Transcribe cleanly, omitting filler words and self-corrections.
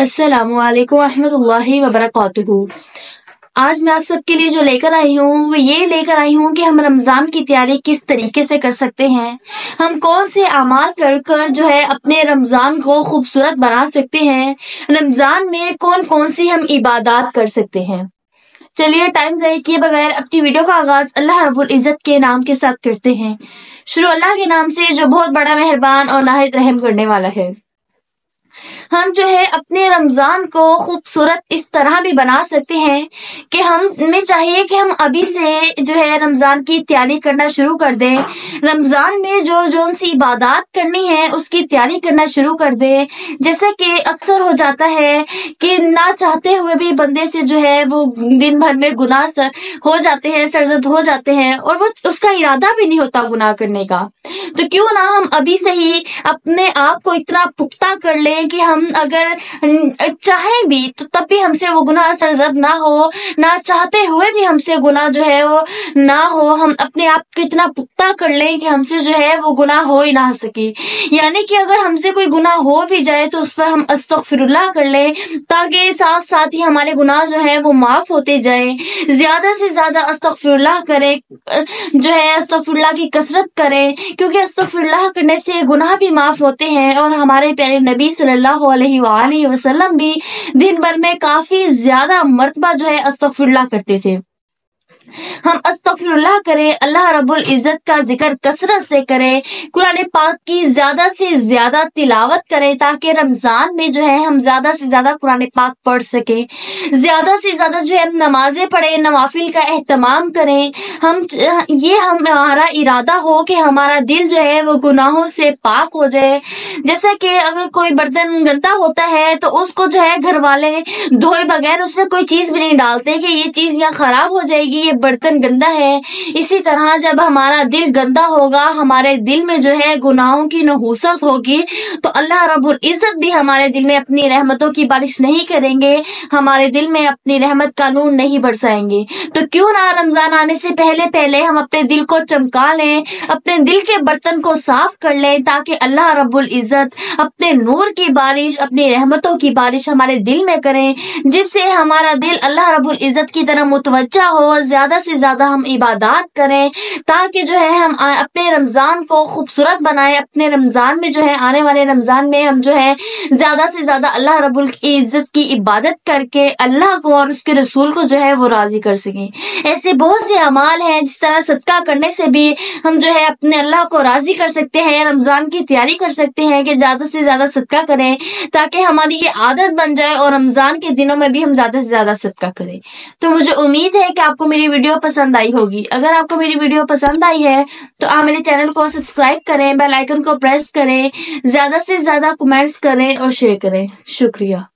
अस्सलामु अलैकुम रहमतुल्लाहि व बरकातुहू। आज मैं आप सबके लिए जो लेकर आई हूँ वो ये लेकर आई हूँ कि हम रमजान की तैयारी किस तरीके से कर सकते हैं, हम कौन से अमाल कर कर जो है अपने रमजान को खूबसूरत बना सकते हैं, रमजान में कौन कौन सी हम इबादत कर सकते हैं। चलिए टाइम ज़ाया किए बगैर अपनी वीडियो का आगाज अल्लाह रब्बुल इज्जत के नाम के साथ करते हैं। शुरू अल्लाह के नाम से जो बहुत बड़ा मेहरबान और नाहित रहम करने वाला है। हम जो है अपने रमजान को खूबसूरत इस तरह भी बना सकते हैं कि हमें चाहिए कि हम अभी से जो है रमजान की तैयारी करना शुरू कर दें। रमजान में जो सी इबादत करनी है उसकी तैयारी करना शुरू कर दें। जैसे कि अक्सर हो जाता है कि ना चाहते हुए भी बंदे से जो है वो दिन भर में गुनाह हो जाते हैं, सरजद हो जाते हैं और वो उसका इरादा भी नहीं होता गुनाह करने का। तो क्यों ना हम अभी से ही अपने आप को इतना पुख्ता कर लें कि हम अगर चाहें भी तो तब भी हमसे वो गुनाह सरजद ना हो, ना चाहते हुए भी हमसे गुनाह जो है वो ना हो। हम अपने आप को इतना पुख्ता कर लें कि हमसे जो है वो गुनाह हो ही ना सके। यानी कि अगर हमसे कोई गुनाह हो भी जाए तो उस पर हम अस्तगफिरुल्लाह कर लें ताकि साथ साथ ही हमारे गुनाह जो है वो माफ होते जाए। ज्यादा से ज्यादा अस्तगफिरुल्लाह करें, जो है अस्तगफिरुल्लाह की कसरत करें, क्योंकि अस्तगफिरुल्लाह करने से गुनाह भी माफ होते हैं। और हमारे प्यारे नबी सल्लल्लाहु अलैहि वसल्लम भी दिन भर में काफी ज्यादा मर्तबा जो है अस्तगफिरुल्लाह करते थे। हम अस्तगफिरुल्लाह करें, अल्लाह रब्बुल इज्जत का जिक्र कसरत से करें, कुरान पाक की ज्यादा से ज्यादा तिलावत करें ताकि रमजान में जो है हम ज्यादा से ज्यादा कुरान पाक पढ़ सके। ज्यादा से ज्यादा जो है नमाजें पढ़ें, नवाफिल का एहतमाम करें। हमारा इरादा हो कि हमारा दिल जो है वो गुनाहों से पाक हो जाए। जैसे कि अगर कोई बर्तन गंदा होता है तो उसको जो है घर वाले धोए बगैर उसमें कोई चीज भी नहीं डालते कि ये चीज यहाँ खराब हो जाएगी, ये बर्तन गंदा है। इसी तरह जब हमारा दिल गंदा होगा, हमारे दिल में जो है गुनाहों की नहूसत होगी तो अल्लाह रब्बुल इज्जत भी हमारे दिल में अपनी रहमतों की बारिश नहीं करेंगे, हमारे दिल में अपनी रहमत का नूर नहीं बरसाएंगे। तो क्यों ना रमजान आने से पहले पहले हम अपने दिल को चमका लें, अपने दिल के बर्तन को साफ कर लें ताकि अल्लाह रब्बुल इज्जत अपने नूर की बारिश, अपनी रहमतों की बारिश हमारे दिल में करें, जिससे हमारा दिल अल्लाह रब्बुल इज्जत की तरफ मुतवज्जा हो। ज्यादा से ज्यादा हम इबादत करें ताकि जो है हम अपने रमजान को खूबसूरत बनाएं। अपने रमजान में जो है आने वाले रमजान में हम जो है ज्यादा से ज्यादा अल्लाह रब्बुल इज्जत की इबादत करके अल्लाह को और उसके रसूल को जो है वो राजी कर सकें। ऐसे बहुत से अमाल हैं जिस तरह सदका करने से भी हम जो है अपने अल्लाह को राजी कर सकते हैं, रमजान की तैयारी कर सकते हैं कि ज्यादा से ज्यादा सदका करें ताकि हमारी ये आदत बन जाए और रमजान के दिनों में भी हम ज्यादा से ज्यादा सदका करें। तो मुझे उम्मीद है कि आपको मेरी वीडियो पसंद आई होगी। अगर आपको मेरी वीडियो पसंद आई है तो आप मेरे चैनल को सब्सक्राइब करें, बेल आइकन को प्रेस करें, ज्यादा से ज्यादा कमेंट्स करें और शेयर करें। शुक्रिया।